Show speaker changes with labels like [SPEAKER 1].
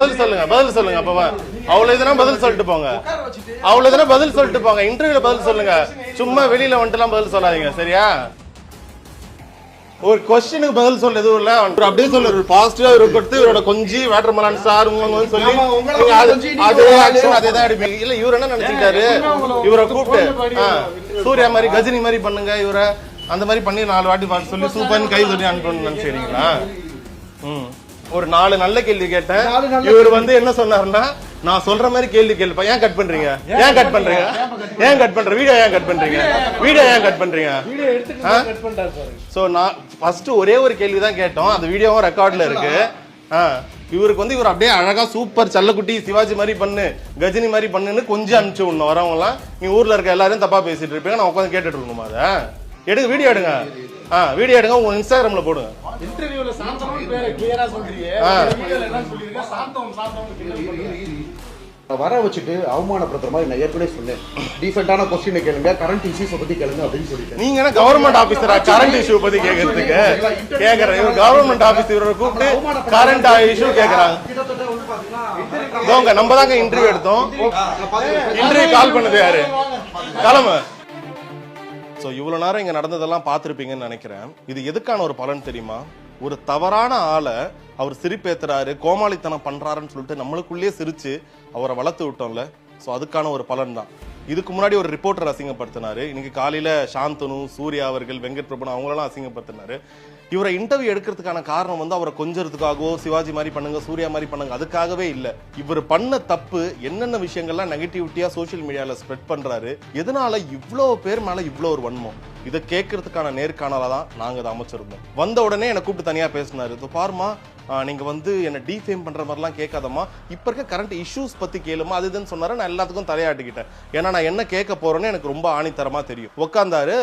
[SPEAKER 1] பதில் சொல்லுங்க அப்ப அவ்வளவு இதுனா பதில் சொல்லிட்டு போங்க. அவ்வளவு இதுனா பதில் சொல்லிட்டு போங்க. இன்டர்வியூல பதில் சொல்லுங்க. சும்மா வெளியில வந்துட்டுலாம் பதில் சொல்லாதீங்க, சரியா? ஒரு கொஸ்டினுக்கு பதில் சொல்ல எதுவும் இல்ல. அப்படியே சொல்ல ஒரு பாசிட்டிவா கொடுத்து இவரோட கொஞ்சி வாட்டர்மெலன் ஸ்டார் சொல்லி அதே ஆக்ஷன் அதே தான் அடிப்பீங்க. இல்ல இவர் என்ன நினைச்சிட்டாரு, இவரை கூப்பிட்டு சூர்யா மாதிரி கஜினி மாதிரி பண்ணுங்க, இவரை அந்த மாதிரி பண்ணி 4 வாட்டி பார்த்து சொல்லி சூப்பர்னு கை சொல்லி அனுப்பணும்னு நினைச்சுக்கிறீங்களா? ஒரு 4 நல்ல கேள்வி கேட்டேன். இவர் என்ன சொன்னாருன்னா, நான் சொல்ற மாதிரி கேள்வி கேள்வி. ஏன் கட் பண்றீங்க? ஏன் கட் பண்றீங்க? ஏன் கட் பண்ற வீடியோ? ஏன் கட் பண்றீங்க வீடியோ? ஏன் கட் பண்றீங்க? சோ நான் ஃபர்ஸ்ட் ஒரே ஒரு கேள்வி தான் கேட்டோம். அந்த வீடியோவும் ரெக்கார்ட்ல இருக்கு. இவருக்கு இவர் அப்படியே அழகா சூப்பர் செல்லக்குட்டி சிவாஜி மாதிரி பண்ணு, கஜினி மாதிரி பண்ணுன்னு கொஞ்சம் அனுப்பிச்சு விடணும். வரவங்க எல்லாம் நீ ஊர்ல இருக்க எல்லாரும் தப்பா பேசிட்டு இருப்பீங்க, நான் உட்காந்து கேட்டுட்டு இருக்கணுமா? அதை எடுங்க, வீடியோ எடுங்க. வீடியோ எடுங்க, உங்க இன்ஸ்டாகிராம்ல போடுங்க. இன்டர்வியூல சாந்தம் பேரை கிளியரா சொல்றீங்க. வீடியோல என்ன சொல்றீங்க? சாந்தம்
[SPEAKER 2] வர வச்சுட்டு அவமானப்படுத்துற மாதிரி நான் ஏற்கனவே சொன்னேன். டீசென்ட்டான क्वेश्चन கேளுங்க, கரண்ட் இஷ்யூஸ் பத்தி கேளுங்க அப்படின்னு சொல்லிட்டேன்.
[SPEAKER 1] நீங்க என்ன கவர்மெண்ட் ஆபீசரா கரண்ட் இஷ்யூ பத்தி கேக்குறதுக்கு? கேக்குறேன். இவர் கவர்மெண்ட் ஆபீசர் கூப்பிட்டு கரண்ட் இஷ்யூ கேக்குறாங்க. நம்ம தாங்க இன்டர்வியூ எடுத்தோம். இன்டர்வியூ கால் பண்ணது யாரு? கிளம்பு. சோ இவ்வளவு நேரம் இங்க நடந்ததெல்லாம் பார்த்திருப்பீங்கன்னு நினைக்கிறேன். இது எதுக்கான ஒரு பலன் தெரியுமா? ஒரு தவறான ஆளை அவர் சிரிப்பேத்துறாரு, கோமாளித்தனம் பண்றாருன்னு சொல்லிட்டு நம்மளுக்குள்ளேயே சிரிச்சு அவரை வளர்த்து விட்டோம்ல. சோ அதுக்கான ஒரு பலன் தான். இதுக்கு முன்னாடி ஒரு ரிப்போர்ட்டர் அசிங்கப்படுத்தினாரு. இன்னைக்கு காலையில சாந்தனு, சூர்யா அவர்கள், வெங்கட் பிரபு அவங்களெல்லாம் அசிங்கப்படுத்தினாரு. இவரை இன்டர்வியூ எடுக்கிறதுக்கான காரணம் அவரை கொஞ்சறதுக்காகவோ சிவாஜி மாதிரி பண்ணுங்க, சூர்யா மாதிரி பண்ணுங்க அதுக்காகவே இல்ல. இவர் பண்ண தப்பு என்னென்ன விஷயங்கள்லாம் நெகட்டிவிட்டியா சோசியல் மீடியால ஸ்ப்ரெட் பண்றாரு, எதனால இவ்வளவு பேர் மேல இவ்வளவு ஒரு வன்மம், இதை கேட்கறதுக்கான நேர்காணலா தான் நாங்க அதை அமைச்சிருந்தோம். வந்த உடனே என்னை கூப்பிட்டு தனியா பேசினாரு. இப்போ பாருமா, நீங்க என்ன டிஃபேம் பண்ற மாதிரிலாம் கேட்காதமா, இப்ப இருக்க கரண்ட் இஷ்யூஸ் பத்தி கேளுமா, அதுன்னு சொன்னாரு. நான் எல்லாத்துக்கும் தலையாட்டிக்கிட்டேன். ஏன்னா நான் என்ன கேட்க போறேன்னு எனக்கு ரொம்ப ஆணித்தரமா தெரியும். உட்கார்ந்தாரு.